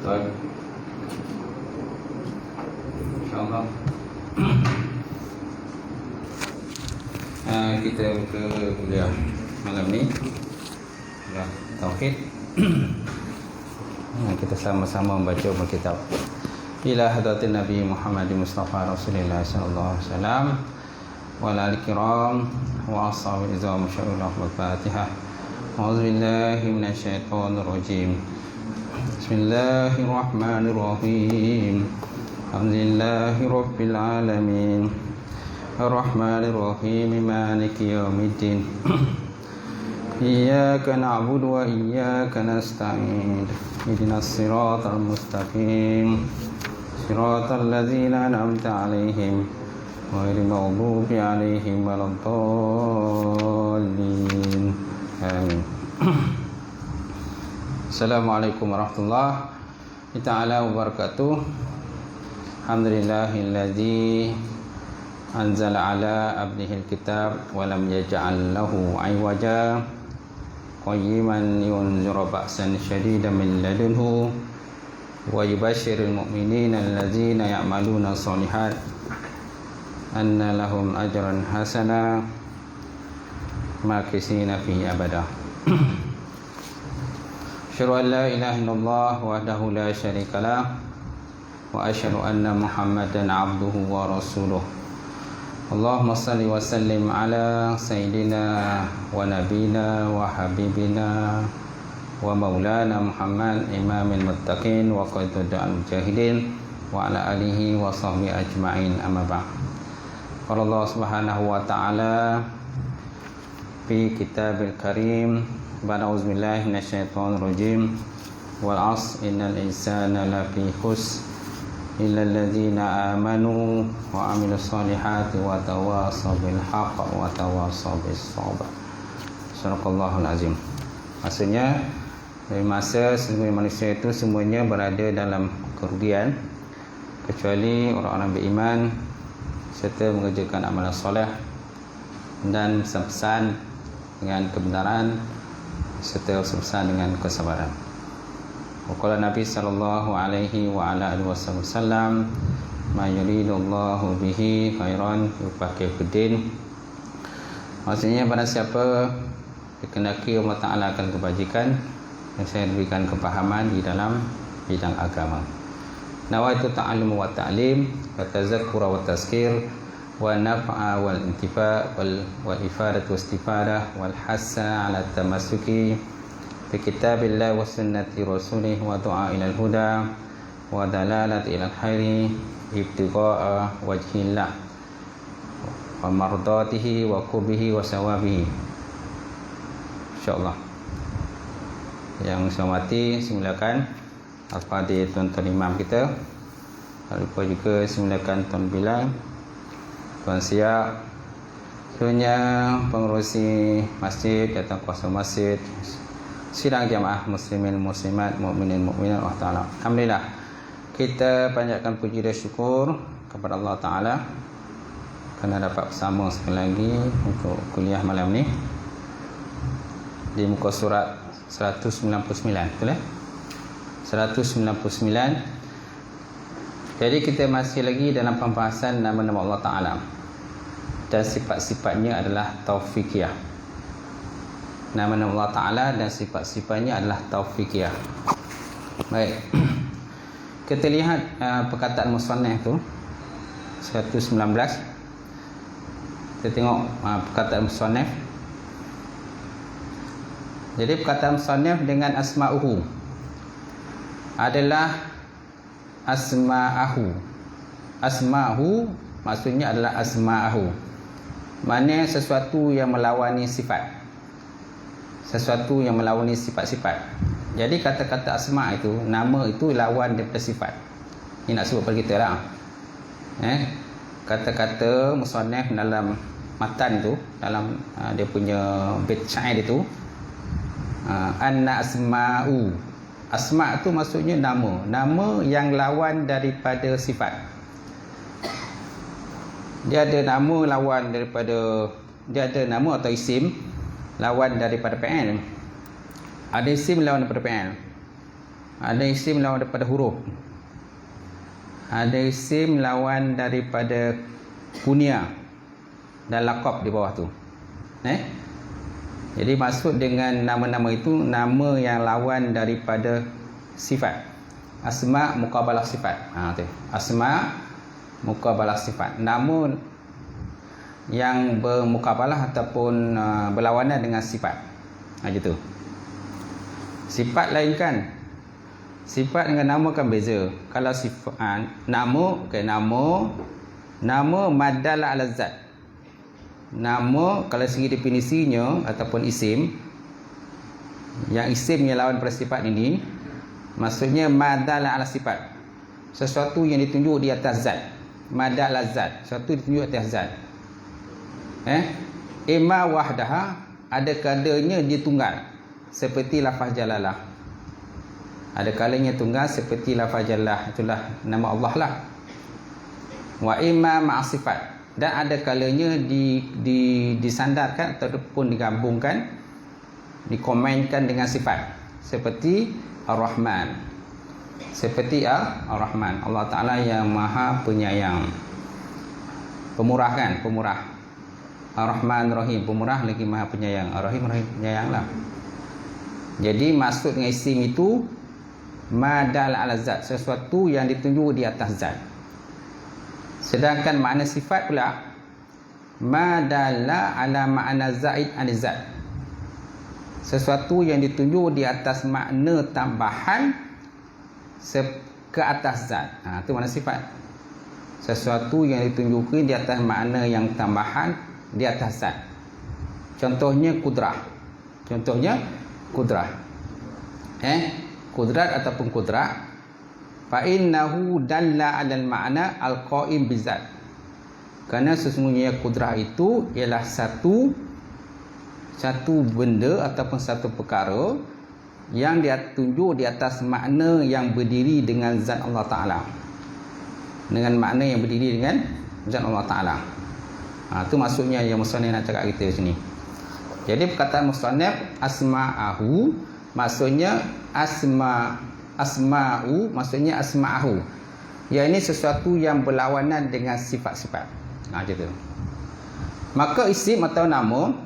Baik. InsyaAllah kita ke kuliah malam ni kuliah Tauhid. Kita sama-sama membaca Alkitab ila hadratin Nabi Muhammad Mustafa Rasulullah sallallahu alaihi wasallam wa alihi kiram wa ashabihi izam syarullah al-Fatihah. A'udzu billahi minasyaitonir rajim. Bismillahirrahmanirrahim. Alhamdulillahi rabbil alamin. Ar-Rahmanir-Rahim. Maliki yaumiddin. Iyyaka na'budu wa iyyaka nasta'in. Ihdinas siratal mustaqim. Siratal ladzina an'amta 'alaihim ghairil maghdubi 'alaihim waladdallin. Amin. Assalamualaikum warahmatullahi ta'ala wabarakatuh. Alhamdulillahilladzi anzala ala abdihil kitab wa lam yaj'al lahu 'iwaja qayyiman yunzira ba'san syadidan min ladunhu wa yubashshirul mu'minina allazina ya'maluna shalihat anna lahum ajran hasana makisina fihi abada. Asyhadu an la ilaha illallah wahdahu la syarikalah wa asyhadu anna Muhammadan 'abduhu wa rasuluh. Allahumma salli wa sallim ala sayyidina wa nabina wa habibina wa maulana Muhammad imamil muttaqin wa qaidul mujahidin wa ala alihi wa sahbihi ajma'in, amma ba'd. Qala Allah subhanahu wa ta'ala fi kitabil karim ba'da auzubillahi minasyaitonir rajim wal 'asr innal insana lafi khusr illal ladzina amanu wa 'amilus solihati wa tawassaw bil haqq wa tawassaw bis sabr. Subhanallahul azim. Maksudnya dari masa seluruh manusia itu semuanya berada dalam kerugian kecuali orang-orang beriman serta mengerjakan amalan soleh dan berpesan dengan kebenaran serta berpesan dengan kesabaran. Waqala Nabi sallallahu alaihi wa ala alihi wasallam, ma yuridullahu bihi khairan yufaqihu fiddin. Maksudnya pada siapa dikehendaki Allah Taala akan kebajikan, yang saya berikan kepahaman di dalam bidang agama. Nawaitu ta'allum wa ta'lim wa tazakkura wa tazkir wa naf'a wal intifa wal ifadatu wastifadah wal hassa ala tamassuki fi kitabillah wa sunnati rasulih wa du'a ilal huda wa dalalat ilal khairi ibtigha'a wajhillah wa mardatihi wa qubihi wa sawabihi. InsyaAllah. Yang saya hormati, silakan Al-Fadhil Tuan-Tuan Imam kita. Tak lupa juga silakan Tuan Bilal, Tuan Siap, sebenarnya pengurusi masjid, datang kuasa masjid, sidang jamaah muslimin muslimat, mukminin mukminat Allah Taala. Alhamdulillah, kita panjatkan puji dan syukur kepada Allah Taala kerana dapat bersama sekali lagi untuk kuliah malam ni di muka surat 199, betul ya? 199. Jadi kita masih lagi dalam pembahasan nama-nama Allah Taala dan sifat-sifatnya adalah taufiqiyah. Nama-nama Allah Ta'ala dan sifat-sifatnya adalah taufiqiyah. Baik. Kita lihat perkataan musannaf tu 119. Kita tengok perkataan musannaf. Jadi perkataan musannaf dengan asma'uhu adalah asma'ahu. Asma'ahu maksudnya adalah asma'ahu. Maknanya sesuatu yang melawani sifat. Sesuatu yang melawani sifat-sifat. Jadi kata-kata asma' itu, nama itu lawan daripada sifat. Ini nak sebut pada kita lah. Kata-kata musannaf dalam matan tu, dalam dia punya bait syair itu, anna asma'u. Asma' itu maksudnya nama. Nama yang lawan daripada sifat. Dia ada nama lawan daripada, dia ada nama atau isim lawan daripada fi'il. Ada isim lawan daripada fi'il. Ada isim lawan daripada huruf. Ada isim lawan daripada kunyah dan laqab di bawah tu. Jadi maksud dengan nama-nama itu nama yang lawan daripada sifat. Asma muqabalah sifat. Tu. Asma muqabalah sifat. Nama yang bermuqabalah ataupun berlawanan dengan sifat. Gitu. Sifat lain kan? Sifat dengan nama kan beza. Kalau sifat nama madal ala zat. Nama kalau segi definisinya ataupun isim, yang isim yang lawan pada sifat ini maksudnya madal ala sifat. Sesuatu yang ditunjuk di atas zat. Madal ala zat, sesuatu ditunjuk atas zat. Ima wahdaha, ada kadanya dia tunggal seperti lafaz jalalah. Ada kalanya tunggal seperti lafaz jalalah, itulah nama Allah lah. Wa imma ma'sifat, dan ada kalanya disandarkan ataupun digabungkan, dikombinkan dengan sifat seperti Ar-Rahman. Seperti Ar-Rahman, Allah Ta'ala yang Maha Penyayang, pemurah kan, pemurah. Ar-Rahman Rahim, pemurah lagi Maha Penyayang. Ar-Rahim Rahim, penyayang lah. Jadi maksud dengan isim itu madal ala zat, sesuatu yang ditunjuk di atas zat. Sedangkan makna sifat pula madalla ala makna zaid an zat, sesuatu yang ditunjuk di atas makna tambahan ke atas zat. Itu makna sifat. Sesuatu yang ditunjukkan di atas makna yang tambahan di atas zat. Contohnya kudrah. Kudrat ataupun kudrah, fa innahu dalla 'alal ma'na al-qa'im bizat. Kerana sesungguhnya kudrah itu ialah satu benda ataupun satu perkara yang dia tunjuk di atas makna yang berdiri dengan zat Allah Ta'ala. Dengan makna yang berdiri dengan zat Allah Ta'ala. Itu maksudnya yang musannif nak cakap kita di sini. Jadi perkataan musannif asma'ahu maksudnya asma'u maksudnya asma'ahu. Ya, ini sesuatu yang berlawanan dengan sifat-sifat. Gitu. Maka isim atau nama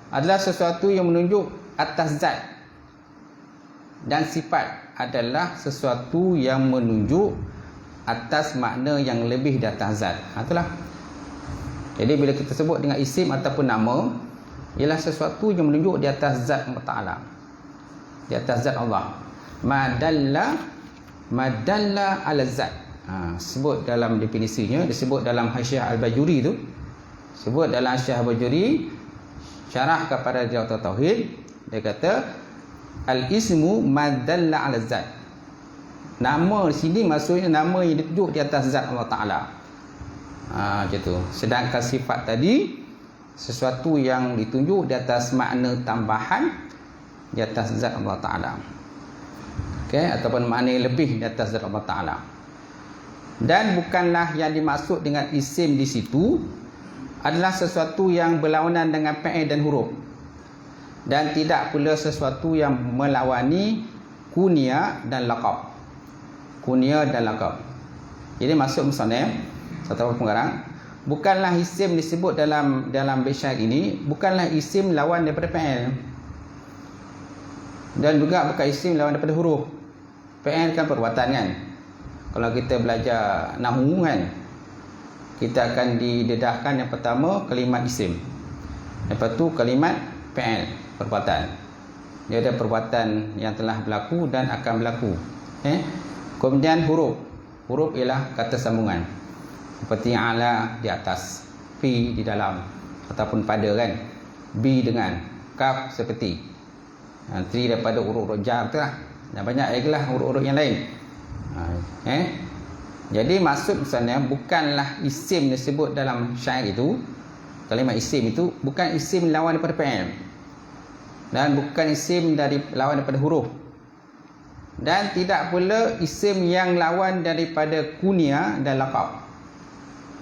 adalah sesuatu yang menunjuk atas zat, dan sifat adalah sesuatu yang menunjuk atas makna yang lebih di atas zat. Itulah. Jadi bila kita sebut dengan isim ataupun nama, ialah sesuatu yang menunjuk di atas zat Allah Ta'ala, di atas zat Allah. Madalla ala zat. Sebut dalam definisinya, disebut dalam Hasyiah Al-Bajuri tu. Sebut dalam Hasyiah Al-Bajuri syarah kepada Jawahir Tauhid, dia kata al-ismu madalla ala zat. Nama di sini maksudnya nama yang ditunjuk di atas zat Allah Ta'ala. Gitu. Sedangkan sifat tadi sesuatu yang ditunjuk di atas makna tambahan di atas zat Allah Ta'ala. Ataupun makna lebih di atas zat Allah Ta'ala. Dan bukanlah yang dimaksud dengan isim di situ adalah sesuatu yang berlawanan dengan fi'il dan huruf, dan tidak pula sesuatu yang melawani kunyah dan laqab. Jadi maksud musannif satu pengarang, bukanlah isim disebut dalam bait syair ini, bukanlah isim lawan daripada fi'il, dan juga bukan isim lawan daripada huruf. Fi'il kan perbuatan kan. Kalau kita belajar nahwu kan, kita akan didedahkan yang pertama kalimat isim, lepas tu kalimat fi'il, perbuatan. Dia ada perbuatan yang telah berlaku dan akan berlaku. Kemudian huruf ialah kata sambungan, seperti ala di atas, fi di dalam ataupun pada kan, bi dengan, kaf seperti. Tri daripada huruf jar tu lah, dan banyak lagi lah huruf-huruf yang lain. Jadi maksud misalnya bukanlah isim disebut dalam syair itu, kalimat isim itu bukan isim lawan daripada fi'il, dan bukan isim dari lawan daripada huruf, dan tidak pula isim yang lawan daripada kunyah dan laqab.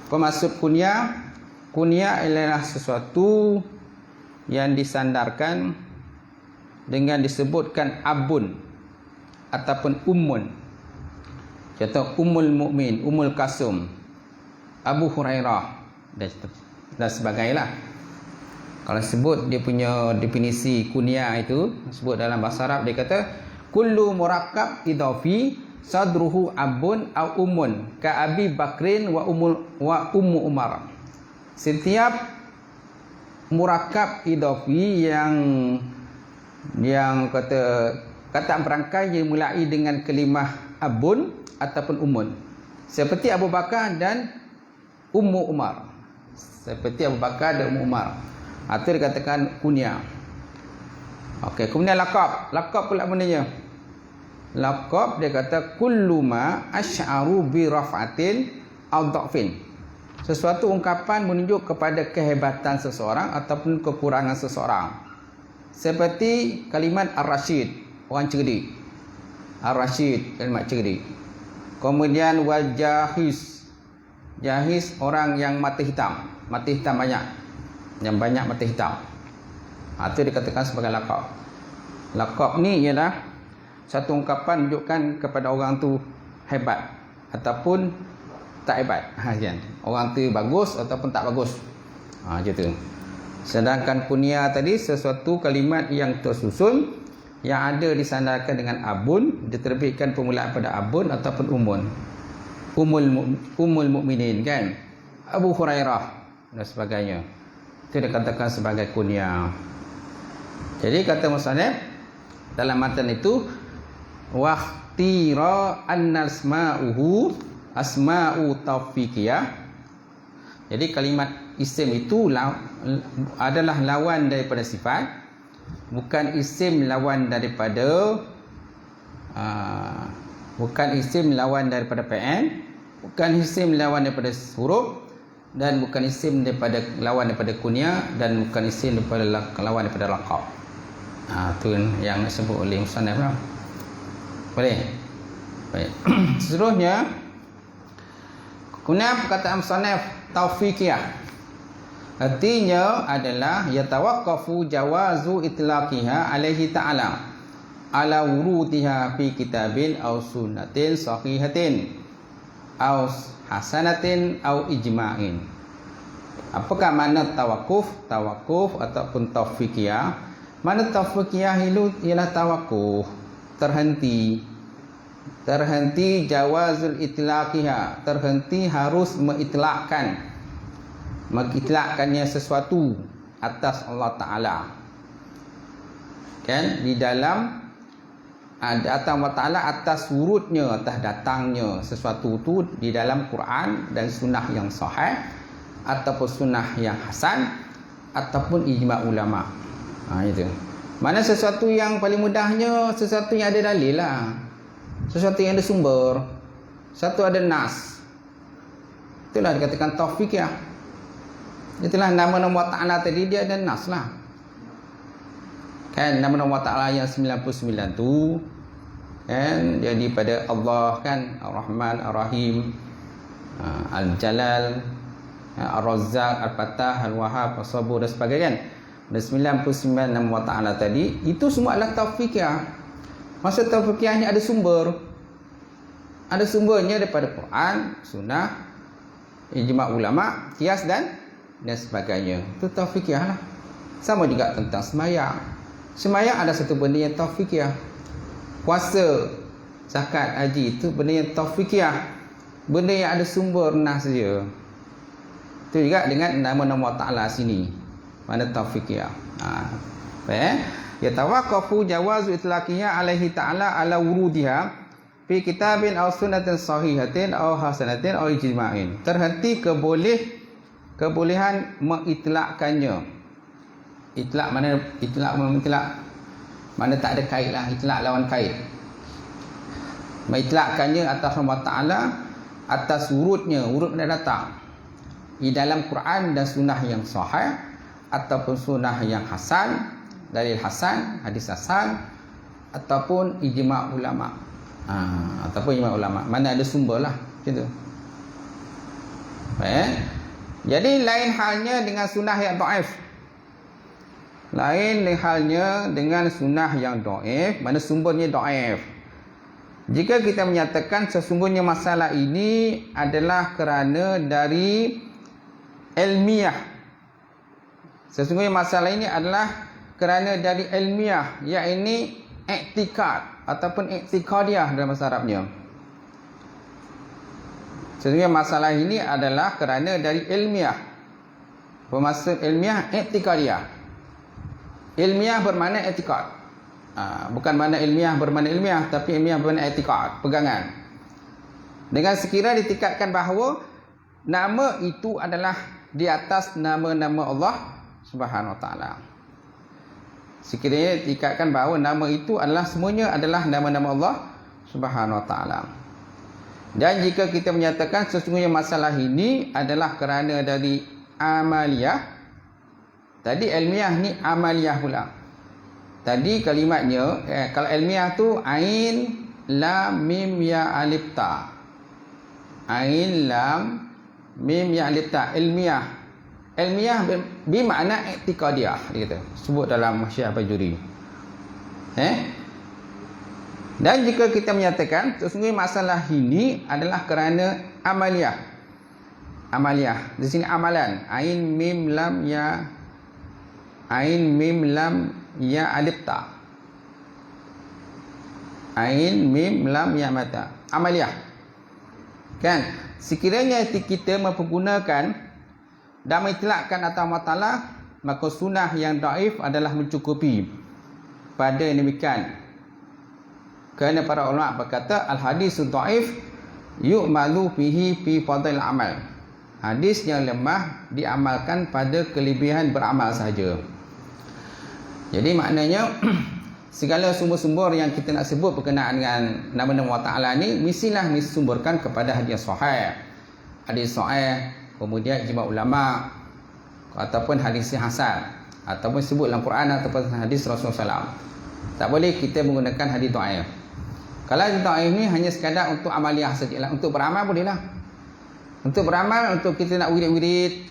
Apa maksud kunyah? Kunyah ialah sesuatu yang disandarkan dengan disebutkan abun ataupun ummun. Contoh Ummul Mukmin, Ummul Kasum, Abu Hurairah dan sebagainya. Kalau sebut dia punya definisi kunyah itu, sebut dalam bahasa Arab, dia kata kullu murakkab idhafi sadruhu abun au ummun ka Abi Bakrin wa Ummu Umar. Setiap murakkab idhafi yang kata berangkai yang mulai dengan kalimah abun ataupun ummun, seperti Abu Bakar dan Ummu Umar. Seperti Abu Bakar dan Ummu Umar. Itu dikatakan kunyah. Okey, kemudian laqab. Laqab pula maknanya. Laqab dia kata kullu ma asy'aru bi raf'atin aw dha'fin. Sesuatu ungkapan menunjuk kepada kehebatan seseorang ataupun kekurangan seseorang. Seperti kalimat Ar-Rasyid, orang cerdik. Ar-Rasyid, kalimat cerdik. Kemudian wajahis. Jahis, orang yang mata hitam. Mata hitam banyak. Yang banyak mata hitam. Itu dikatakan sebagai laqab. Laqab ni ialah satu ungkapan menunjukkan kepada orang tu hebat ataupun tak hebat. Orang tu bagus ataupun tak bagus. Macam tu. Sedangkan kunyah tadi sesuatu kalimat yang tersusun yang ada disandarkan dengan abun, diterbitkan permulaan pada abun ataupun ummun. Ummul Mukminin kan, Abu Hurairah dan sebagainya. Itu dikatakan sebagai kunyah. Jadi kata musannif dalam matan itu waqtira annasma'uhu asma'u taufiqiyah. Jadi kalimat isim itu adalah lawan daripada sifat, bukan isim lawan daripada bukan isim lawan daripada PN, bukan isim lawan daripada huruf, dan bukan isim daripada lawan daripada kunyah, dan bukan isim daripada lawan daripada laqab. Itu yang disebut oleh musannif lah. Boleh? Baik. Seterusnya, kemudian perkataan musannif taufiqiyah. Artinya adalah yatawaqqafu jawazu itlaqiha alaihi ta'ala ala wurutiha fi kitabin aw sunnatin sahihatin aw hasanatin aw ijma'in. Apakah makna tawakuf? Tawakuf ataupun taufiqiyah. Makna taufiqiyah itu ialah tawakuf, terhenti. Terhenti jawazul itlaqiha, terhenti harus mengitlakkannya sesuatu atas Allah Ta'ala. Kan? Di dalam atas Allah Ta'ala, atas wurudnya, atas datangnya sesuatu itu di dalam Quran dan sunnah yang sahih ataupun sunnah yang hasan ataupun ijma' ulama. Itu. Mana sesuatu yang paling mudahnya, sesuatu yang ada dalil lah. Sesuatu yang ada sumber. Satu ada nas. Itulah dikatakan taufiqiyah. Itulah nama-nama Ta'ala tadi, dia ada nas lah. Kan nama-nama Ta'ala yang 99 tu kan jadi pada Allah kan, Ar-Rahman, Ar-Rahim, Al-Jalal, Ar-Razzaq, Al-Fattah, Al-Wahhab, As-Sabur dan sebagainya kan. Ada 99 nama Ta'ala tadi, itu semua adalah taufiqiyah. Maksud taufiqiyah ni ada sumber. Ada sumbernya daripada Quran, Sunnah, ijma' ulama, qiyas dan sebagainya. Itu taufiqiyah lah. Sama juga tentang sembahyang. Sembahyang ada satu benda yang taufiqiyah. Puasa, zakat, haji itu benda yang taufiqiyah. Benda yang ada sumber nas saja. Itu juga dengan nama-nama Ta'ala sini. Mana taufiqiyah. Yatawaqqafu jawazu itlaqiha alaihi ta'ala ala wurudiha fi kitabin aw sunnatin sahihatin aw hasanatin aw ijma'in. Terhenti kebolehan mengitlakkannya. Itlak mana? Itlak mana tak ada kait lah. Itlak lawan kait. Mengitlakkannya atas Allah Ta'ala, atas wurudnya, wurud mana datang di dalam Quran dan sunnah yang sahih ataupun sunnah yang hasan, dalil hasan, hadis hasan ataupun ijma' ulama. Ataupun ijma' ulama. Mana ada sumber lah. Macam tu. Jadi lain halnya dengan sunnah yang dhaif. Lain halnya dengan sunnah yang dhaif, mana sumbernya dhaif. Jika kita menyatakan sesungguhnya masalah ini adalah kerana dari ilmiah. Sesungguhnya masalah ini adalah kerana dari ilmiah, iaitu i'tikad ataupun i'tikadiyah dalam bahasa Arabnya. Sesungguhnya masalah ini adalah kerana dari ilmiah. Bermaksud ilmiah i'tikadiyah. Ilmiah bermakna i'tikad. Bukan makna ilmiah bermakna ilmiah, tapi ilmiah bermakna i'tikad, pegangan. Dengan sekiranya ditingkatkan bahawa nama itu adalah di atas nama-nama Allah Subhanahu Wa Taala. Sekiranya ditingkatkan bahawa nama itu adalah semuanya adalah nama-nama Allah Subhanahu Wa Taala. Dan jika kita menyatakan sesungguhnya masalah ini adalah kerana dari amaliyah. Tadi ilmiah ni amaliyah pula. Tadi kalimatnya kalau ilmiah tu ain lam mim ya alif ta. Ain lam mim ya alif ta, ilmiah. Ilmiah bermakna i'tikadiyah, dia kata. Sebut dalam Syekh Bajuri. Dan jika kita menyatakan sesungguhnya masalah ini adalah kerana amaliyah. Amaliyah. Di sini amalan. Ain mim lam ya Ain mim lam ya alif ta. Ain mim lam ya mata. Amaliyah. Kan? Sekiranya kita mempergunakan dan mengitlaqkan atau matalah, maka sunnah yang dhaif adalah mencukupi pada yang demikian. Kerana para ulama berkata al-hadis dhaif yu'malu fihi fi fadhil amal. Hadis yang lemah diamalkan pada kelebihan beramal sahaja. Jadi maknanya segala sumber-sumber yang kita nak sebut berkenaan dengan nama-nama Allah Ta'ala ni mestilah disumberkan kepada hadis sahih. Hadis sahih, kemudian ijma' ulama ataupun hadis hasan, ataupun sebut dalam Quran ataupun hadis Rasulullah SAW. Tak boleh kita menggunakan hadis dhaif. Kalau hadis dhaif ni hanya sekadar untuk amaliyah sajalah, untuk beramal bolehlah. Untuk beramal, untuk kita nak wirid-wirid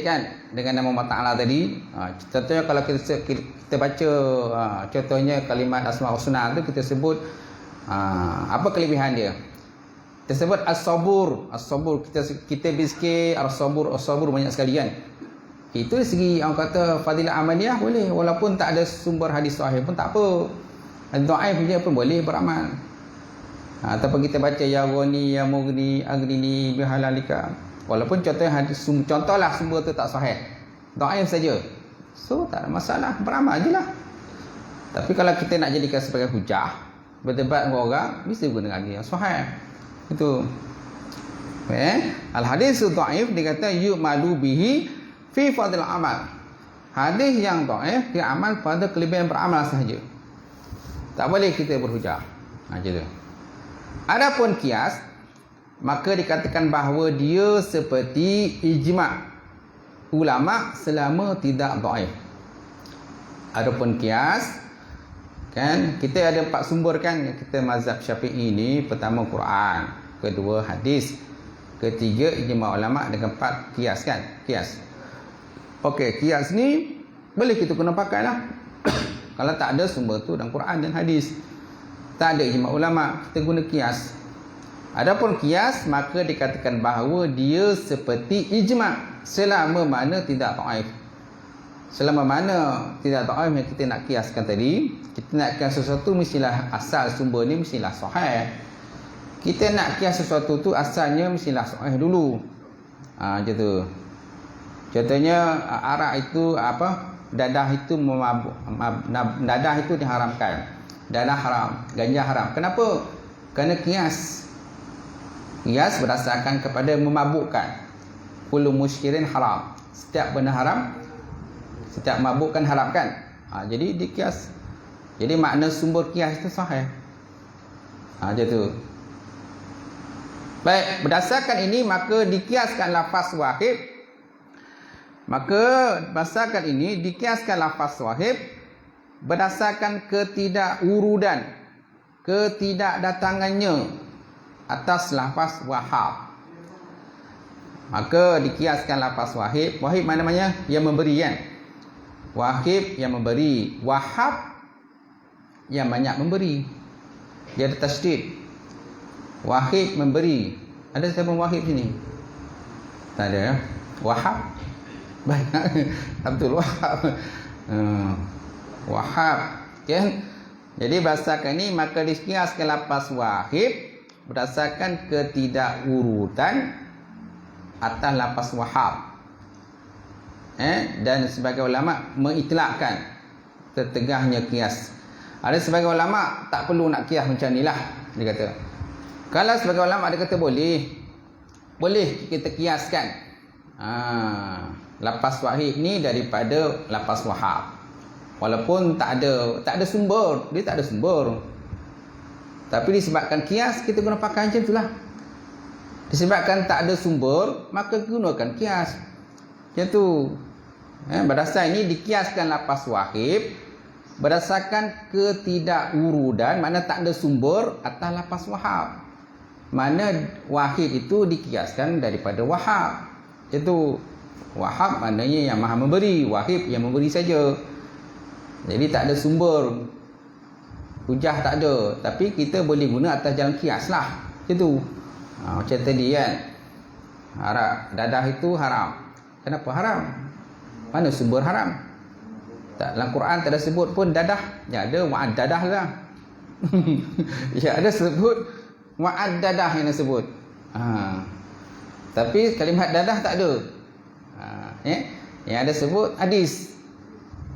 kan dengan nama Allah Ta'ala tadi. Contohnya kalau kita baca contohnya kalimat Asma' Husna tu, kita sebut apa kelebihan dia. Kita sebut as-sabur. As-sabur, kita bizikir as-sabur banyak sekali kan. Itu dari segi orang kata fadilah amaliyah boleh, walaupun tak ada sumber hadis sahih pun tak apa. Dhaif dia pun boleh beramal. Ataupun kita baca ya ghani ya mughni aghnini bihalalika, walaupun contohlah sumber tu tak sahih, dhaif saja, so tak ada masalah, beramal je lah. Tapi kalau kita nak jadikan sebagai hujah, berdebat dengan orang, mesti guna hadis yang sahih. Itu al-hadis dhaif dikata yu'malu bihi fi fadil amal. Hadis yang dhaif dia amal pada kelebihan beramal sahaja, tak boleh kita berhujah. Macam tu. Adapun kias, maka dikatakan bahawa dia seperti ijma' ulama selama tidak dhaif. Adapun kias, kan kita ada 4 sumber kan, kita mazhab Syafi'i ni. Pertama Quran, kedua hadis, ketiga ijma' ulama, dengan 4 kias kan, kias. Okey, kias ni boleh kita guna pakailah. Kalau tak ada sumber tu dalam Quran dan hadis, tak ada ijma' ulama, kita guna kias. Adapun kias, maka dikatakan bahawa dia seperti ijma' selama mana tidak dhaif. Selama mana tidak dhaif yang kita nak kiaskan tadi, kita nak kias sesuatu mestilah asal sumber ni mestilah sahih. Kita nak kias sesuatu tu asalnya mestilah sahih dulu. Macam tu. Contohnya arak itu apa? Dadah itu memabuk. Dadah itu diharamkan. Dadah haram, ganja haram. Kenapa? Kerana kias. Kias berdasarkan kepada memabukkan. Kullu muskirin haram. Setiap benda haram, setiap mabuk kan haram kan? Jadi dikias. Jadi makna sumber kias itu sahih. Macam tu. Baik, berdasarkan ini maka dikiaskan lafaz wahid. Maka berdasarkan ini dikiaskan lafaz wahid berdasarkan ketidakwurudan, ketidakdatangannya atas lafaz wahab. Maka dikiaskan lafaz wahid. Wahid mana namanya? Yang memberi kan. Wahib yang memberi. Wahab yang banyak memberi. Dia ada tasydid. Wahib memberi. Ada siapa wahib sini? Tak ada ya? Wahab banyak. Abdul Wahab. Wahab. Okay? Jadi berdasarkan ni maka dikiaskan lafaz wahib berdasarkan ketidakurutan atas lafaz wahab. Dan sebagai ulama mengitlakkan tertegahnya kias. Ada sebagai ulama tak perlu nak kias macam ni lah, dia kata. Kalau sebagai ulama dia kata boleh kita kiaskan lafaz wahib ni daripada lafaz wahab. Walaupun tak ada sumber, dia tak ada sumber. Tapi disebabkan kias, kita guna pakai macam itulah. Disebabkan tak ada sumber, maka gunakan kias. Macam tu. Berdasar ini dikiaskan lafaz wahib berdasarkan ketidakurudan, makna tak ada sumber atas lafaz wahab. Mana wahib itu dikiaskan daripada wahab. Itu wahab maknanya yang maha memberi, wahib yang memberi saja. Jadi tak ada sumber, hujah tak ada, tapi kita boleh guna atas jalan kias lah. Itu macam tadi kan, dadah itu haram. Kenapa haram? Mana sumber haram? Tak, dalam Quran tak ada sebut pun dadah. Ya ada wa'ad dadah lah. Ya ada sebut wa'ad dadah yang disebut. Tapi kalimat dadah tak ada. Yang ada sebut hadis.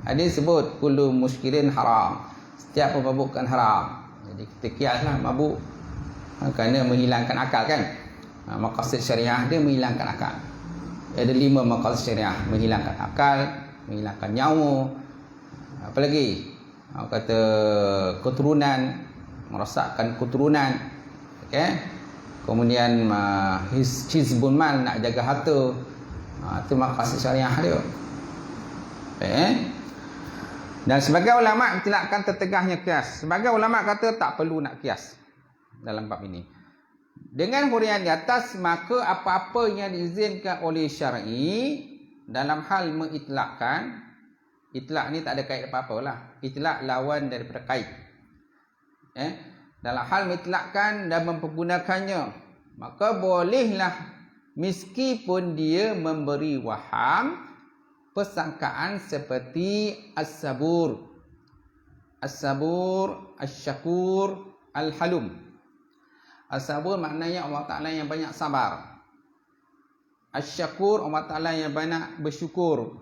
Hadis sebut kullu muskirin haram. Setiap pemabukkan haram. Jadi kita kiaslah mabuk kerana menghilangkan akal kan. Maqasid syariah dia menghilangkan akal. Ada 5 maqasid syariah: menghilangkan akal, menghilangkan nyawa, apa lagi? Kata keturunan, merosakkan keturunan. Okey. Kemudian hizbun mal, nak jaga harta. Itu maqasid syariah dia. Dan sebagai ulama mentilakkan tertegahnya kias. Sebagai ulama kata tak perlu nak kias dalam bab ini. Dengan huraian di atas, maka apa-apa yang diizinkan oleh syar'i dalam hal mengitlakkan, itlak ni tak ada kait apa-apa lah. Itlak lawan daripada kait. Dalam hal mengitlakkan dan mempergunakannya, maka bolehlah meskipun dia memberi waham persangkaan seperti as-sabur, as-syakur, al-halum. As-sabur maknanya Allah Ta'ala yang banyak sabar. As-syakur Allah Ta'ala yang banyak bersyukur.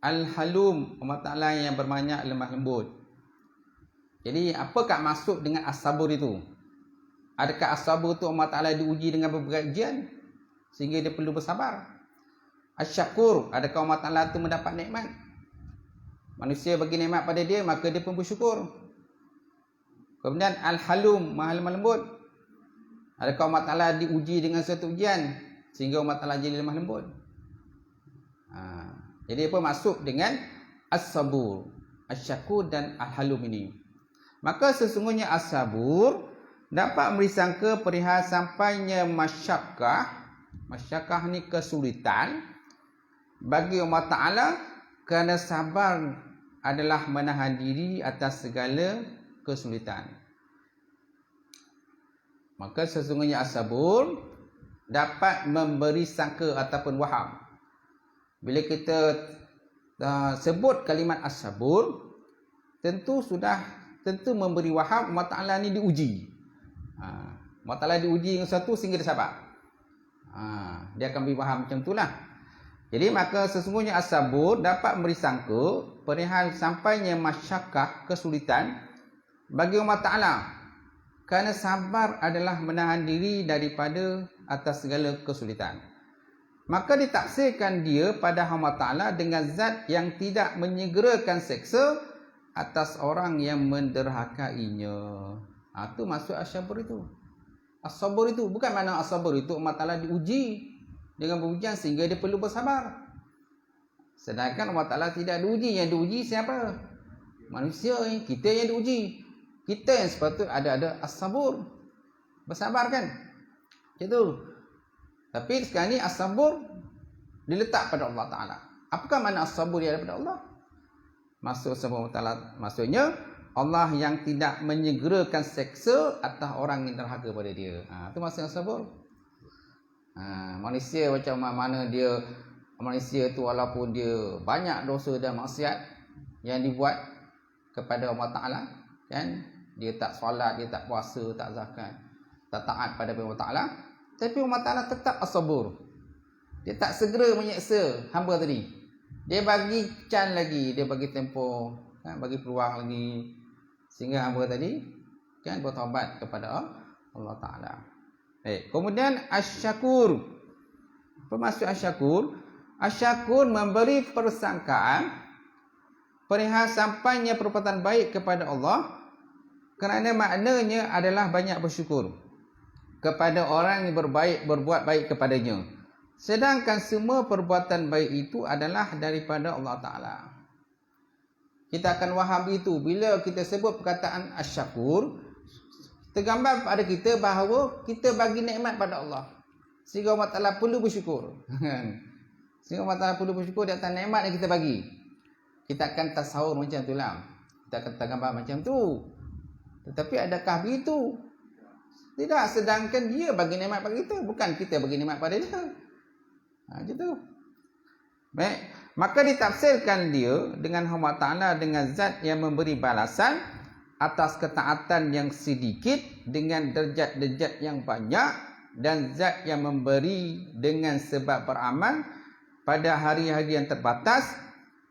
Al-halum Allah Ta'ala yang berbanyak lemah lembut. Jadi apakah maksud dengan as-sabur itu? Adakah as-sabur itu Allah Ta'ala diuji dengan berbagai ujian sehingga dia perlu bersabar? As-syakur, adakah Allah Ta'ala itu mendapat nikmat? Manusia bagi nikmat pada dia, maka dia pun bersyukur. Kemudian al-halum, maha lemah lembut. Adakah Allah Ta'ala diuji dengan suatu ujian sehingga Allah Ta'ala jadi lemah lembut? Jadi apa maksud dengan as-sabur, as-syakur dan al-halum ini? Maka sesungguhnya as-sabur dapat memberi sangka perihal sampainya masyakkah. Masyakkah ni kesulitan bagi Allah Ta'ala, kerana sabar adalah menahan diri atas segala kesulitan. Maka sesungguhnya as-sabur dapat memberi sangka ataupun waham. Bila kita sebut kalimat as-sabur, tentu memberi waham Allah Ta'ala ni diuji. Allah Ta'ala diuji dengan sesuatu sehingga dia sabar. Dia akan beri waham macam itulah. Jadi maka sesungguhnya as-sabur dapat memberi sangka perihal sampainya masyakkah, kesulitan bagi Allah Ta'ala, kerana sabar adalah menahan diri daripada atas segala kesulitan. Maka ditaksirkan dia pada Allah Ta'ala dengan zat yang tidak menyegerakan seksa atas orang yang menderhakainya. Itu maksud as-sabur itu. As-sabur itu bukan makna as-sabur itu Allah Ta'ala diuji dengan berujian sehingga dia perlu bersabar. Sedangkan Allah Ta'ala tidak diuji. Yang diuji siapa? Manusia, kita yang diuji. Kita yang sepatutnya ada as-sabur, bersabar kan? Macam tu. Tapi sekarang ni as-sabur diletak pada Allah Ta'ala. Apakah makna as-sabur yang ada pada Allah? Maksud subhanahu wa ta'ala, maksudnya Allah yang tidak menyegerakan seksa atas orang yang derhaka pada dia. Itu maksudnya sabur. Manusia macam mana dia, manusia tu walaupun dia banyak dosa dan maksiat yang dibuat kepada Allah Ta'ala, kan? Dia tak solat, dia tak puasa, tak zakat, tak taat pada Allah Ta'ala, tapi Allah Ta'ala tetap as-sabur. Dia tak segera menyeksa hamba tadi. Dia bagi can lagi, dia bagi tempoh, kan? Bagi peluang lagi, sehingga hamba tadi kan bertaubat kepada Allah Ta'ala. Kemudian asy-syakur. Apa maksud asy-syakur? Asy-syakur memberi persangkaan perihal sampainya perbuatan baik kepada Allah, kerana maknanya adalah banyak bersyukur kepada orang yang berbuat baik kepadanya. Sedangkan semua perbuatan baik itu adalah daripada Allah Ta'ala. Kita akan faham itu bila kita sebut perkataan asy-syakur, tergambar pada kita bahawa kita bagi nikmat pada Allah, sehingga Allah Ta'ala perlu bersyukur. Sehingga Allah Ta'ala perlu bersyukur di atas nikmat yang kita bagi. Kita akan tasawur macam tu lah. Kita akan tergambar macam tu. Tetapi adakah begitu? Tidak, sedangkan dia bagi nikmat pada kita, bukan kita bagi nikmat pada dia. Macam tu. Baik, maka ditafsirkan dia dengan Allah Ta'ala dengan zat yang memberi balasan atas ketaatan yang sedikit dengan derajat-derajat yang banyak, dan zat yang memberi dengan sebab beramal pada hari-hari yang terbatas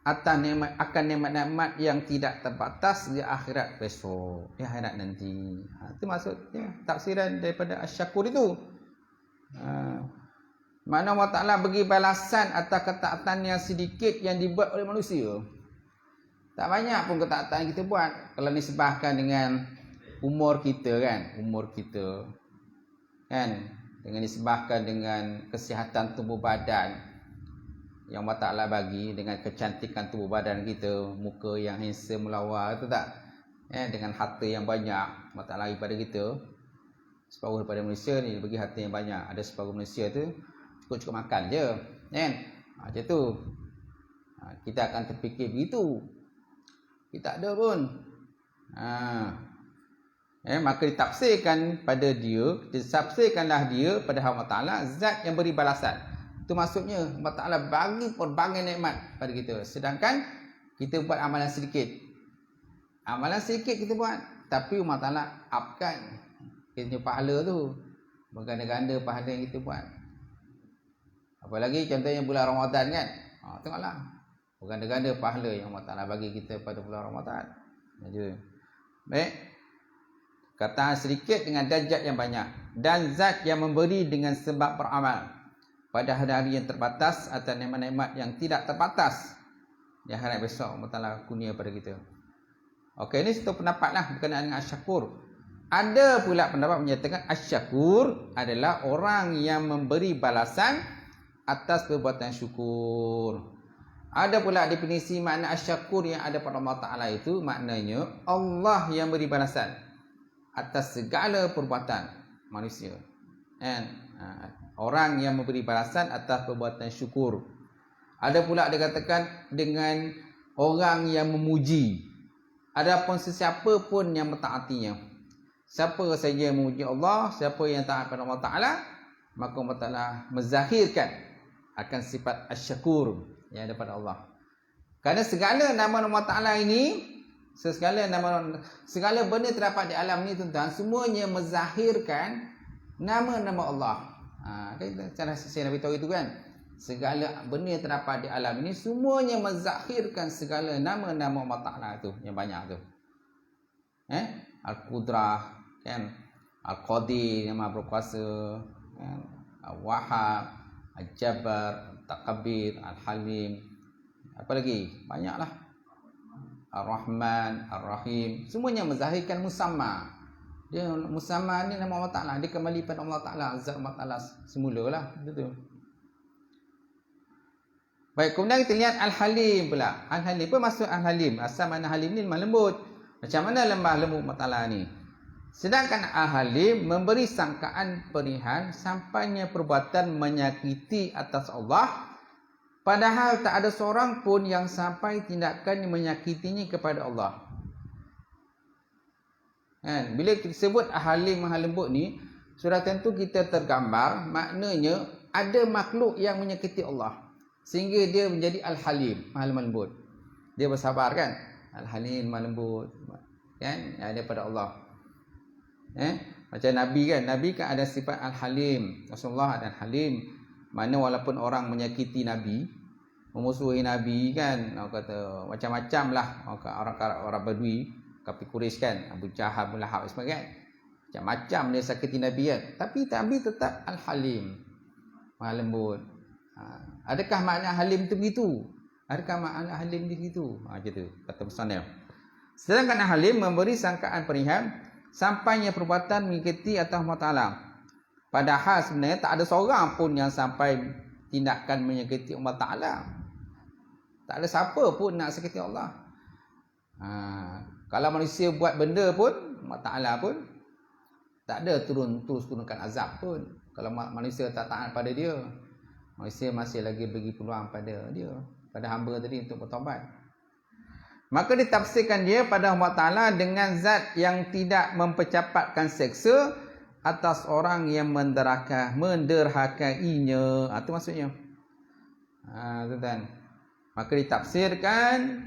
atas nikmat, akan nikmat-nikmat yang tidak terbatas di akhirat besok, di akhirat nanti. Itu maksudnya tafsiran daripada asy-syakur itu. Mana Allah Ta'ala bagi balasan atas ketaatan yang sedikit yang dibuat oleh manusia. Tak banyak pun ketaatan yang kita buat. Kalau disebahkan dengan umur kita, kan, umur kita, kan, dengan disebahkan dengan kesihatan tubuh badan yang Allah Ta'ala bagi, dengan kecantikan tubuh badan kita, muka yang handsome lawa, itu tak, dengan harta yang banyak Allah Ta'ala bagi pada kita. Separuh daripada manusia ni bagi harta yang banyak. Ada separuh manusia tu cukup makan je, kan? Macam tu. Kita akan terfikir begitu. Kita ada pun. Maka ditafsirkan pada dia, ditafsirkanlah dia pada Allah Ta'ala zat yang beri balasan. Itu maksudnya Allah Ta'ala bagi pelbagai nikmat pada kita, sedangkan kita buat amalan sedikit. Amalan sedikit kita buat, tapi Allah Ta'ala upkan kita punya pahala tu, berganda-ganda pahala yang kita buat. Apalagi contohnya bulan Ramadan, kan? Tengoklah, berganda-ganda pahala yang Allah Ta'ala bagi kita pada bulan Ramadan. Baik, kataan sedikit dengan darjat yang banyak, dan zat yang memberi dengan sebab beramal pada hari-hari yang terbatas atau nikmat-nikmat yang tidak terbatas di akhirat besok. Allah Ta'ala kurnia pada kita. Okey, ini satu pendapat lah berkenaan dengan asy-syakur. Ada pula pendapat menyatakan asy-syakur adalah orang yang memberi balasan atas perbuatan syukur. Ada pula definisi makna asy-syakur yang ada pada Allah Ta'ala itu, maknanya Allah yang beri balasan atas segala perbuatan manusia. Orang yang memberi balasan atas perbuatan syukur. Ada pula dikatakan dengan orang yang memuji. Adapun sesiapa pun yang mentaatinya. Siapa saja yang memuji Allah, siapa yang taat pada Allah Ta'ala, maka Allah Ta'ala menzahirkan akan sifat asy-syakur yang ada pada Allah. Kerana segala nama-nama Ta'ala ini, segala benda terdapat di alam ni, tuan-tuan, semuanya menzahirkan nama-nama Allah. Cara saya nak beritahu itu, kan, segala benda yang terdapat di alam ini semuanya menzahirkan segala nama-nama Allah Ta'ala tu yang banyak tu. Al-Qudrah, kan, Al-Qadir yang Maha Berkuasa, kan, Al-Wahhab, Al-Jabbar, Al-Takabbir, Al-Halim, apa lagi? Banyaklah. Ar-Rahman, Ar-Rahim, semuanya menzahirkan musamma. Dia musamma ni nama Allah Ta'ala, dia kembali pada Allah Ta'ala, zat Allah Ta'ala semulalah, betul. Baik, kemudian kita lihat Al-Halim pula. Al-Halim, apa maksud Al-Halim? Asal mana Halim ni lemah lembut. Macam mana lemah lembut Allah Ta'ala ni? Sedangkan Al-Halim memberi sangkaan perihal sampainya perbuatan menyakiti atas Allah Padahal tak ada seorang pun yang sampai tindakan menyakitinya kepada Allah. Kan? Bila kita sebut Al-Halim, Maha Lembut ni, sudah tentu kita tergambar, maknanya ada makhluk yang menyakiti Allah. Sehingga dia menjadi Al-Halim, Maha Lembut. Dia bersabar kan? Al-Halim, Maha Lembut. Kan? Daripada Allah. Macam Nabi kan? Nabi kan ada sifat Al-Halim. Rasulullah ada Al-Halim. Mana walaupun orang menyakiti Nabi, memusuhi Nabi kan, orang kata macam-macam lah. Orang Badui, kafir Quraisy kan, Abu Jahal, Abu Lahab sebagainya. Macam-macam dia sakiti Nabi kan. Tapi Nabi tetap Al-Halim, Maha Lembut. Adakah makna Halim itu begitu? Adakah makna Halim begitu? Macam tu kata Musannif. Sedangkan Halim memberi sangkaan perihal sampainya perbuatan mengikuti atas Allah Ta'ala. Padahal sebenarnya tak ada seorang pun yang sampai tindakan menyakiti Allah Ta'ala. Tak ada siapa pun nak sakiti Allah. Kalau manusia buat benda pun, Allah Ta'ala pun tak ada turunkan azab pun. Kalau manusia tak taat pada dia, manusia masih lagi bagi peluang pada dia, pada hamba tadi untuk bertaubat. Maka ditafsirkan dia pada Allah Ta'ala dengan zat yang tidak mempercepatkan seksa atas orang yang menderhakainya. Itu maksudnya. Tuan-tuan. Maka ditafsirkan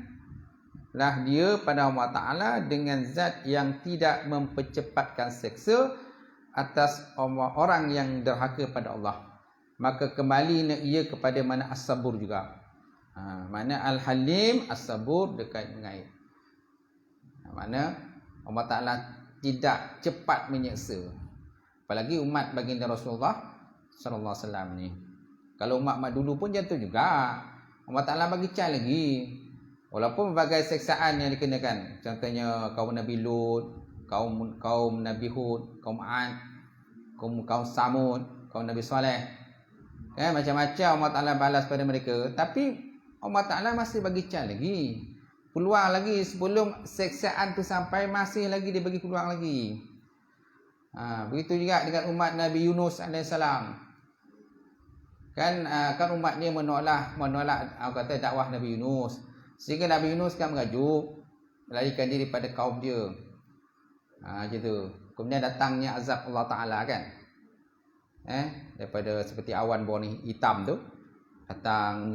lah dia pada Allah Ta'ala dengan zat yang tidak mempercepatkan seksa atas orang yang derhaka pada Allah. Maka kembali ia kepada mana as-sabur juga. Mana Al-Halim, as-sabur dekat dengan air. Mana Allah Ta'ala tidak cepat menyeksa. Apalagi umat baginda Rasulullah sallallahu alaihi wasallam ni. Kalau umat dulu pun macam tu juga. Allah Ta'ala bagi cal lagi. Walaupun berbagai seksaan yang dikenakan. Contohnya kaum Nabi Lut, kaum Nabi Hud, kaum Ad, kaum Samud, kaum Nabi Saleh. Macam-macam Allah Ta'ala balas pada mereka. Tapi Allah Ta'ala masih bagi cal lagi. Peluang lagi sebelum seksaan tu sampai, masih lagi dia bagi peluang lagi. Begitu juga dengan umat Nabi Yunus AS. Kan umatnya menolak kata dakwah Nabi Yunus. Sehingga Nabi Yunus kan mengajuk melarikan diri pada kaum dia. Macam tu. Kemudian datangnya azab Allah Ta'ala kan. Daripada seperti awan berwarna hitam tu, datang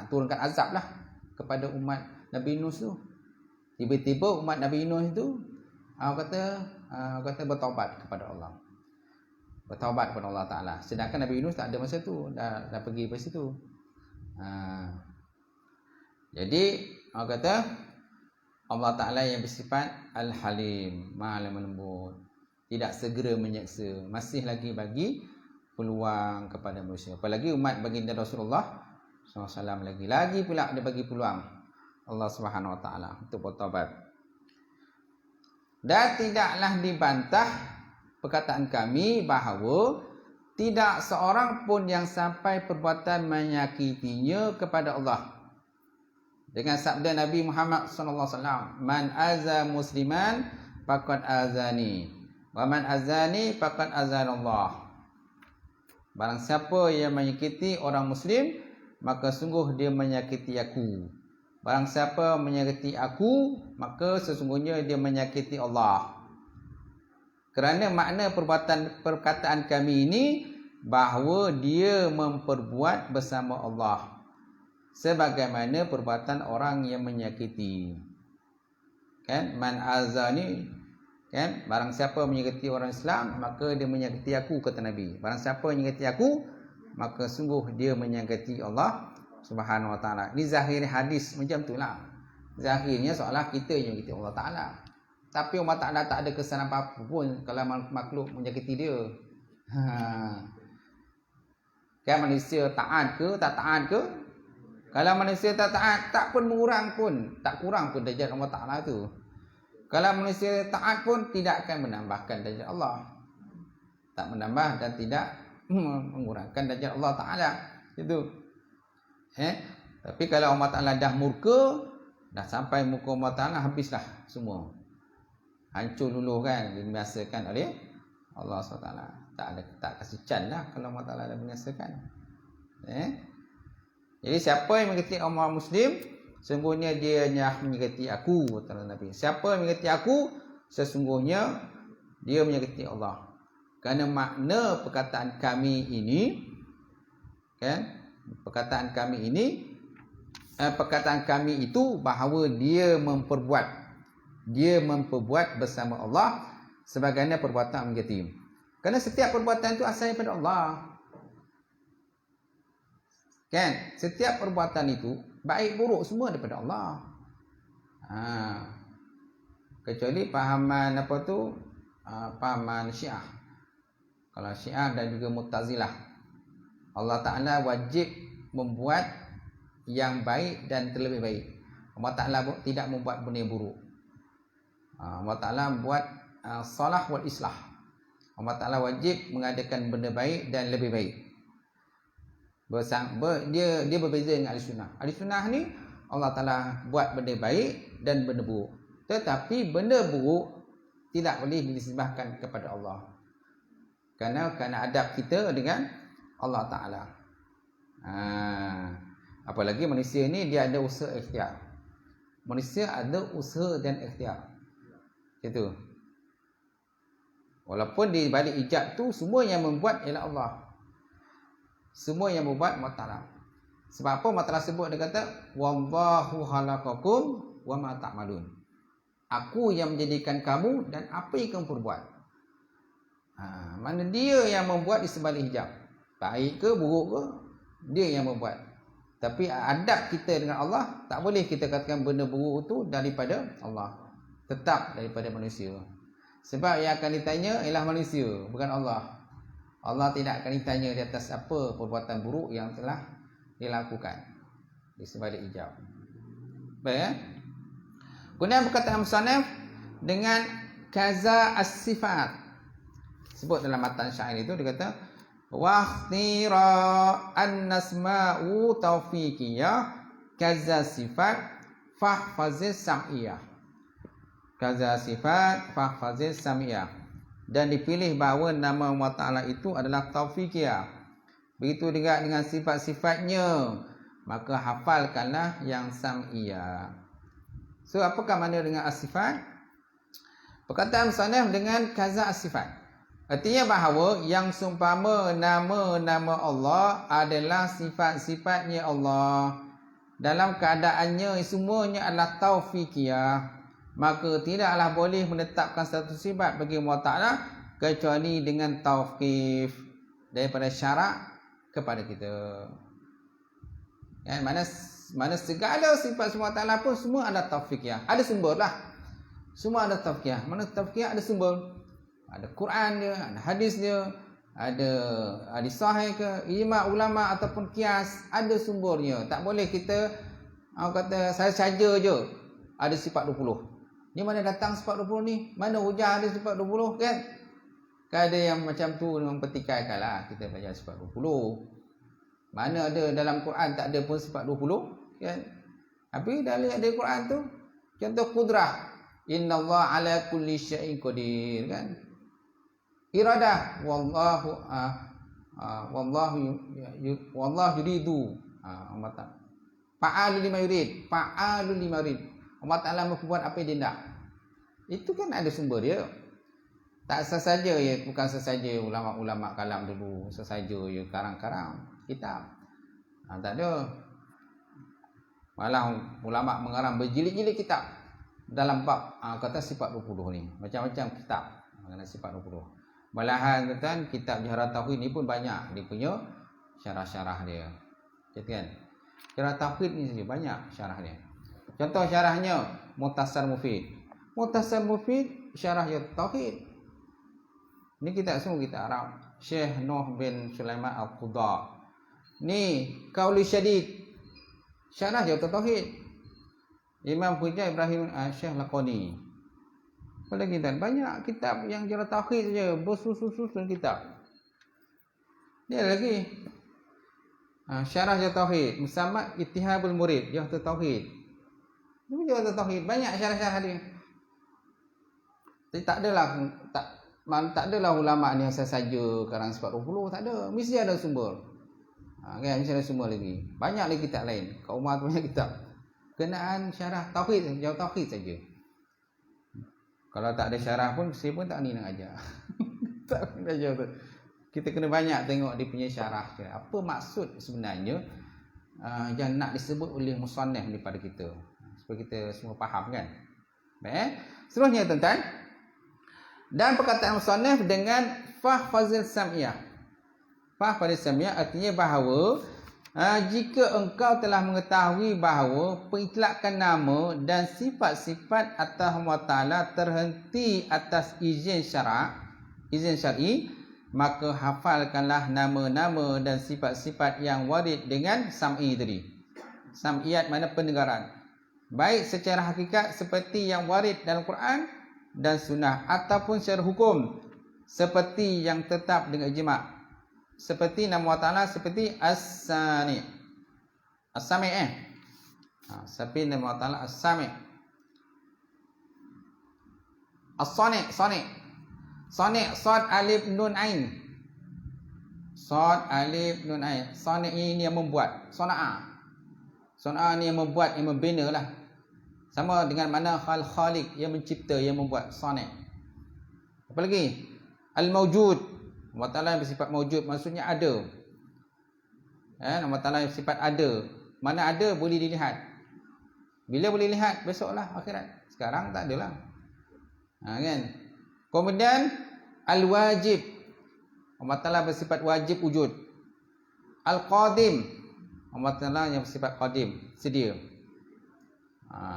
turunkan azab lah kepada umat Nabi Yunus tu. Tiba-tiba umat Nabi Yunus tu kata bertaubat kepada Allah. Bertaubat kepada Allah Ta'ala. Sedangkan Nabi Yunus tak ada masa tu, dah pergi ke situ. Jadi Allah kata Allah Ta'ala yang bersifat Al-Halim, Maha Lembut, tidak segera menyeksa, masih lagi bagi peluang kepada manusia. Apalagi umat baginda Rasulullah SAW lagi pula dia bagi peluang Allah Subhanahu Wa Ta'ala untuk bertaubat. Dan tidaklah dibantah perkataan kami bahawa tidak seorang pun yang sampai perbuatan menyakitinya kepada Allah. Dengan sabda Nabi Muhammad SAW, man aza musliman faqad azani, wa man azani faqad azanallah. Barang siapa yang menyakiti orang muslim, maka sungguh dia menyakiti aku. Barang siapa menyakiti aku, maka sesungguhnya dia menyakiti Allah. Kerana makna perkataan kami ini bahawa dia memperbuat bersama Allah, sebagaimana perbuatan orang yang menyakiti. Kan? Man azani, kan? Barang siapa menyakiti orang Islam, maka dia menyakiti aku, kata Nabi. Barang siapa menyakiti aku, maka sungguh dia menyakiti Allah Subhanahu Wa Ta'ala. Ini zahir hadis macam itulah. Zahirnya seolah kita yang menyakiti Allah Ta'ala. Tapi Allah Ta'ala tak ada kesan apa-apa pun kalau makhluk menyakiti dia. Kan manusia taat ke, tak taat ke? Kalau manusia tak taat, tak pun mengurang pun, tak kurang pun darjat Allah Ta'ala tu. Kalau manusia taat pun tidak akan menambahkan darjat Allah. Tak menambah dan tidak mengurangkan darjat Allah Ta'ala. Itu. Tapi kalau Allah Ta'ala dah murka, dah sampai muka Allah Ta'ala, habislah semua. Hancur dulu kan, dibinasakan oleh Allah SWT. Tak kasih can lah kalau Allah Ta'ala dah binasakan. Jadi siapa yang mengikuti orang Muslim, sesungguhnya dia yang mengikuti aku, kata Nabi. Siapa yang mengikuti aku, sesungguhnya dia mengikuti Allah. Kerana makna perkataan kami ini, kan? Perkataan kami itu bahawa dia memperbuat bersama Allah sebagaimana perbuatan mengikuti. Kerana setiap perbuatan itu asalnya daripada Allah. Kan? Setiap perbuatan itu baik buruk semua daripada Allah. Kecuali pahaman pahaman Syiah. Kalau Syiah dan juga Mu'tazilah, Allah Ta'ala wajib membuat yang baik dan terlebih baik. Allah Ta'ala tidak membuat benda yang buruk. Allah Ta'ala membuat salah wal islah. Allah Ta'ala wajib mengadakan benda baik dan lebih baik. Dia berbeza dengan ahli sunnah. Ahli sunnah ni Allah Ta'ala buat benda baik dan benda buruk. Tetapi benda buruk tidak boleh dinisbahkan kepada Allah. Kerana adab kita dengan Allah Ta'ala. Apalagi manusia ni dia ada usaha ikhtiar. Manusia ada usaha dan ikhtiar. Itu. Walaupun di balik ijab tu semua yang membuat ialah Allah. Semua yang membuat Allah Ta'ala. Sebab apa Allah Ta'ala sebut, dia kata wallahu khalaqakum wa ma ta'malun. Aku yang menjadikan kamu dan apa yang kamu perbuat. Mana dia yang membuat di sebalik hijab. Baik ke buruk ke, dia yang membuat. Tapi adab kita dengan Allah, tak boleh kita katakan benda buruk itu daripada Allah. Tetap daripada manusia. Sebab yang akan ditanya ialah manusia, bukan Allah. Allah tidak akan ditanya di atas apa perbuatan buruk yang telah dilakukan di sebalik hijab. Baik ya? Kemudian perkataan musannaf dengan kaza as-sifat. Sebut dalam matan syair itu dia kata waqtira an-nasma'u taufiqiyah kaza sifat fahfaziz sam'iyah. Kaza sifat fahfaziz sam'iyah. Dan dipilih bahawa nama Allah Ta'ala itu adalah taufiqiyah. Begitu juga dengan sifat-sifatnya, maka hafalkanlah yang sam'iyah. So apakah makna dengan as-sifat? Perkataan musannaf dengan kaza as-sifat. Artinya bahawa yang seumpama nama-nama Allah adalah sifat-sifatnya Allah. Dalam keadaannya semuanya adalah taufiqiyah. Maka tidaklah boleh menetapkan satu sifat bagi Allah Ta'ala kecuali dengan tauqif daripada syarak kepada kita. Kan? Mana segala sifat Allah Ta'ala pun semua ada taufiqiyah. Ada sumber lah. Semua ada taufiqiyah. Mana taufiqiyah ada sumber. Ada Quran dia, ada hadis dia, ada hadis sahih ke, ijma' ulama' ataupun kias. Ada sumbernya. Tak boleh kita kata saya saja je ada sifat 20. Ni mana datang sifat 20 ni? Mana hujah ada sifat 20 kan? Kan ada yang macam tu mempertikaikan lah. Kita baca sifat 20. Mana ada dalam Quran tak ada pun sifat 20 kan? Tapi dalam ada Quran tu contoh kudrah. Innallaha ala kulli syai'in qadir kan? Iradah wallahu yuridu. Allah Ta'ala. Fa'alul lima yurid. Fa'alul lima yurid. Allah Ta'ala membuat apa yang dia nak. Itu kan ada sumber dia. Tak sesaja ya, bukan sesaja ulama-ulama kalam dulu, sesaja ya karang-karang kitab. Tak ada. Malah ulama mengarang berjilid-jilid kitab dalam bab kata sifat 20 ni. Macam-macam kitab mengenai sifat 20. Malahan kata kitab Syarah Tauhid ni pun banyak dia punya syarah-syarah dia. Kan? Syarah Tauhid ni saja banyak syarah dia. Contoh syarahnya Mukhtasar Mufid. Mukhtasar Mufid syarah ya Tauhid. Ni kita semua kita Arab. Syekh Nuh bin Sulaiman Al-Qudha. Ni Qauli Syadid. Syarah ya Tauhid. Imam Hujjah Ibrahim Syekh Laqani. Apa lagi dan banyak kitab yang syarah Tauhid saja, bersusun-susun kitab. Ni lagi. Syarah ya Tauhid, Musamad Ittihabul Murid, ya Tauhid. Ini juga tauhid, banyak syarah-syarah dia. Tapi tak adalah ulama ni yang saja karang sifat 20, tak ada. Mesti ada sumber. Kan misalnya semua lagi. Banyak lagi kitab lain. Kak Umar punya kitab. Kenaan syarah tauhid, jauh tauhid saja. Kalau tak ada syarah pun saya pun tak ni nak ajar. Tak kena ajar tu. Kita kena banyak tengok dia punya syarah. Apa maksud sebenarnya yang nak disebut oleh musannaf daripada kita. Supaya kita semua faham kan. Baik. Seterusnya tuan-tuan. Dan perkataan musannaf dengan fahfazil sam'iyah. Fahfazil sam'iyah artinya bahawa jika engkau telah mengetahui bahawa pengitlaqan nama dan sifat-sifat atas Allah Ta'ala terhenti atas izin syar'i, maka hafalkanlah nama-nama dan sifat-sifat yang warid dengan sam'i tadi. Sam'iyat mana pendengaran. Baik secara hakikat seperti yang warid dalam Quran dan sunnah, ataupun secara hukum seperti yang tetap dengan ijma'. Seperti nama Allah Ta'ala seperti As-Sami'. As-Sami' seperti nama Allah Ta'ala As-Sami'. As-Sani'. Sani' Sad Alif Nun Ain. Sad Alif Nun Ain. Sani' ini yang membuat. Sana'a ni yang membuat, yang membina lah. Sama dengan mana Khaliq yang mencipta, yang membuat. Sani'. Apa lagi? Al-Mawjud. Allah Ta'ala yang bersifat mawjud, maksudnya ada. Allah Ta'ala yang bersifat ada. Mana ada boleh dilihat. Bila boleh lihat? Besoklah akhirat. Sekarang tak adalah. Kan? Kemudian Al-Wajib. Allah Ta'ala bersifat wajib wujud. Al-Qadim. Allah Ta'ala yang bersifat qadim, sedia.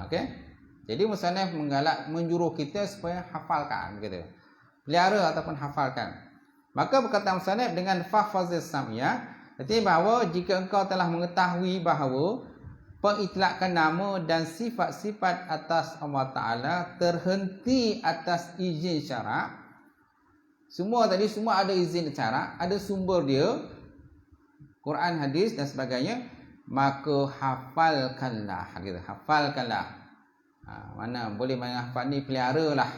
Okay? Jadi musannaf menjuruh kita supaya hafalkan, begitu. Pelihara ataupun hafalkan. Maka perkataan musannaf dengan fahfazil sam'iyah, artinya bahawa jika engkau telah mengetahui bahawa pengitlaqan nama dan sifat-sifat atas Allah Ta'ala terhenti atas izin syarak. Semua ada izin syarak, ada sumber dia, Quran, hadis dan sebagainya. Maka hafalkanlah, gitu. Hafalkanlah. Mana boleh menghafal ni, peliharalah,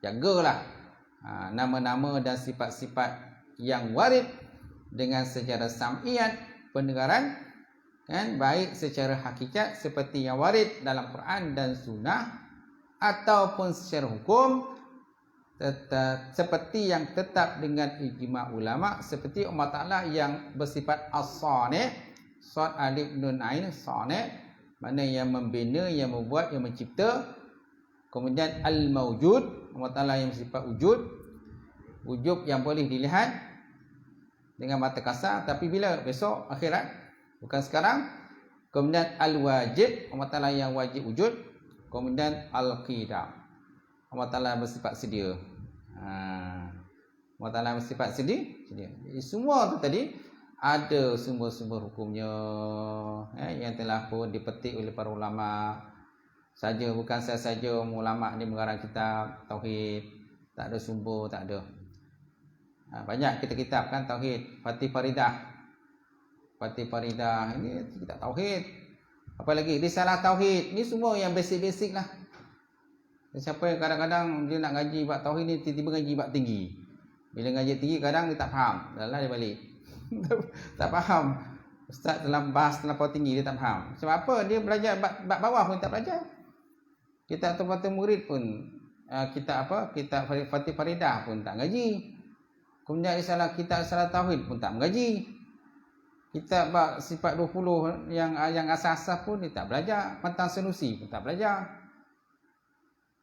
jagalah nama-nama dan sifat-sifat yang warid dengan secara sam'iyat, pendengaran, kan, baik secara hakikat seperti yang warid dalam Quran dan sunnah, ataupun secara hukum seperti yang tetap dengan ijma' ulama, seperti Allah Ta'ala yang bersifat as-sani', Sad Alif Nun Ain, sani', mana yang membina, yang membuat, yang mencipta. Kemudian Al-Mawjud, Allah Ta'ala yang bersifat wujud yang boleh dilihat dengan mata kasar, tapi bila? Besok akhirat, bukan sekarang. Kemudian Al-Wajib, Allah Ta'ala yang wajib wujud. Kemudian Al-Qidam, Allah Ta'ala bersifat sedia. Allah Ta'ala bersifat sedia. Jadi semua tu tadi ada sumber-sumber hukumnya yang telah pun dipetik oleh para ulama saja, bukan saya saja ulama ni mengarang kitab tauhid, tak ada sumber, tak ada. Banyak kitab kan tauhid, Fatih Faridah ini kitab tauhid. Apa lagi? Risalah tauhid. Ni semua yang basic-basic lah. Siapa yang kadang-kadang dia nak ngaji bab tauhid ni, tiba-tiba ngaji bab tinggi. Bila ngaji tinggi kadang dia tak faham, dah dia balik. Tak faham. Ustaz dalam bahas terlampau tinggi dia tak faham. Sebab apa? Dia belajar bab bawah pun tak belajar. Kitab Tuhfatul Murid pun kitab Fatih Faridah pun tak ngaji. Kemudian kitab Risalah Tauhid pun tak mengaji. Kitab bab sifat 20 yang asas-asas pun dia tak belajar. Tentang Sanusi pun tak belajar.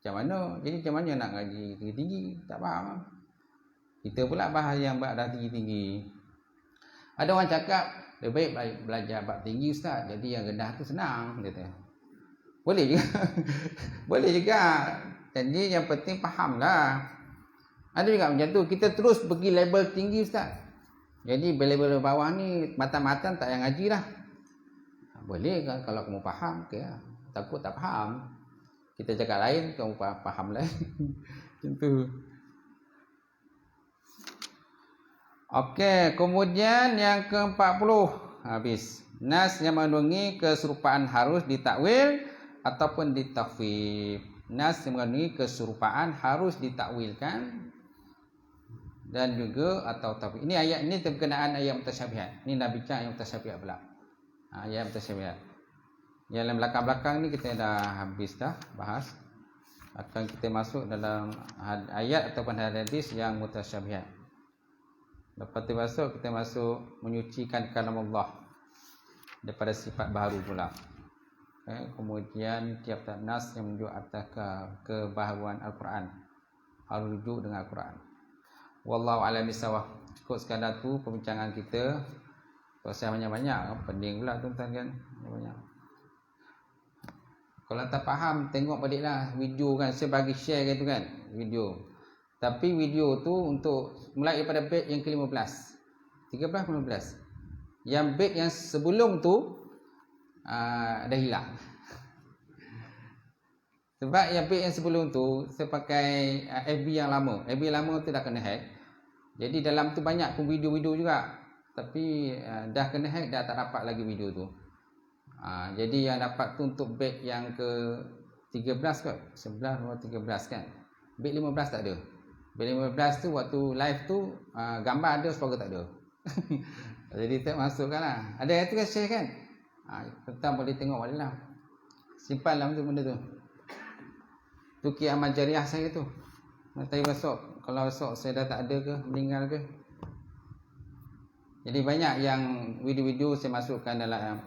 Macam mana? Jadi macam mana nak ngaji tinggi-tinggi? Tak faham. Kita pula bahas yang bab dah tinggi-tinggi. Ada orang cakap, lebih baik belajar bab tinggi Ustaz, jadi yang rendah tu senang, kata. Boleh juga. Boleh juga. Jadi yang penting fahamlah. Ada juga macam tu, kita terus pergi level tinggi Ustaz. Jadi level bawah ni matan-matan tak payah ngaji lah. Boleh kan kalau kamu faham, okay. Takut tak faham. Kita cakap lain, kamu faham lain. Macam tu. Okey, kemudian yang ke-40 habis. Nas yang mengandungi keserupaan harus ditakwil ataupun ditafwid. Nas yang mengandungi keserupaan harus ditakwilkan dan juga atau tafwid. Ini ayat ini berkenaan ayat mutasyabihat. Ini dah bincang ayat mutasyabihat pula. Ayat mutasyabihat. Yang belakang-belakang ni kita dah habis dah bahas. Akan kita masuk dalam ayat ataupun hadis yang mutasyabihat. Lepas tu kita masuk menyucikan kalam Allah daripada sifat baharu pula. Kemudian tiap-tiap nas yang menunjuk atas kebaharuan Al-Quran. Harus rujuk dengan Al-Quran. Wallahu a'lam bissawab. Cukup sekadar tu perbincangan kita. Pasal banyak-banyak, pening pula tuan-tuan kan. Banyak. Kalau tak faham, tengok baliklah video kan. Saya bagi share gitu kan, video. Tapi video tu untuk mulai daripada bait yang ke-15. 13-15. Yang bait yang sebelum tu dah hilang. Sebab yang bait yang sebelum tu saya pakai FB yang lama. FB lama tu dah kena hack. Jadi dalam tu banyak pun video-video juga. Tapi dah kena hack, dah tak dapat lagi video tu. Jadi yang dapat tu untuk bait yang ke 13 kot, 11 atau 13 kan. Bait 15 tak ada. Bait 15 tu waktu live tu gambar ada, suara tak ada. Jadi tak masukkanlah. Ada yang tu kan share kan. Petang boleh tengok balik lah. Simpanlah tu benda tu. Tu amal jariah saya tu. Nanti besok, kalau besok saya dah tak ada ke, meninggal ke. Jadi banyak yang video-video saya masukkan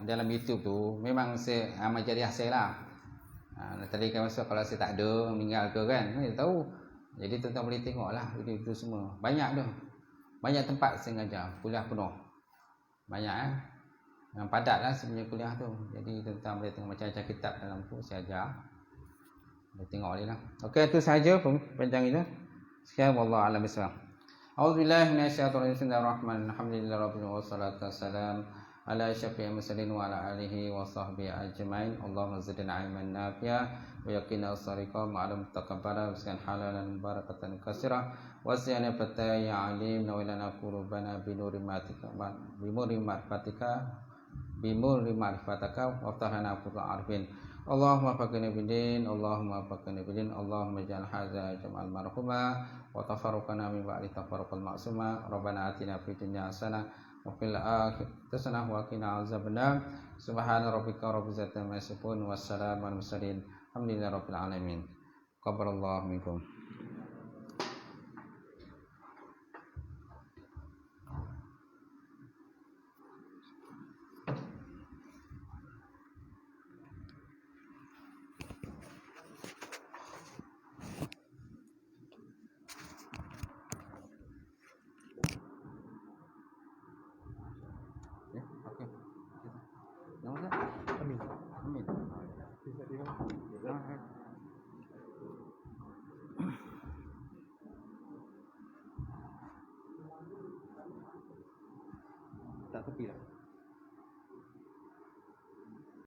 dalam YouTube tu, memang saya amal jariah saya lah. Tadi kan masuk kalau saya tak ada, meninggal ke kan, saya tahu. Jadi tuan-tuan boleh tengok lah video-video semua. Banyak tu. Banyak tempat saya mengajar, kuliah penuh. Banyak yang padat lah sebenarnya kuliah tu. Jadi tuan-tuan boleh tengok macam-macam kitab dalam tu saya ajar. Boleh tengok boleh lah. Okey, itu sahaja panjang itu. Sekian, wallahu a'lam bishawab. A'udzubillahi minasyaitonir rajim. Bismillahirrahmanirrahim. Alhamdulillahirabbil alamin wassalatu wassalamu ala asyrafil mursalin wa ala alihi wa sahbihi ajmain. Allahumma zidna ilman nafi'a wa yaqina as-sariqa ma'lum taqabbala wa halalan barakatan katsira wa ziyana fataya alim wa lana qulubana bi nuri ma'rifatika bi nuri ma'rifataka wa ftahna qul arifin. Allahumma faqina bidin, Allahumma faqina bidin, Allahumma ij'al hadza jam'al marhuma wa tafarruqana min ba'di tafarruqal ma'suma. Rabbana atina fid dunya hasanah wa fil akhirati hasanah wa qina azabannar. Subhana rabbika rabbil izzati amma yasifun wa salamun alal mursalin. Alhamdulillahi rabbil alamin. Qabbalallahu minkum. Tak tepi lah.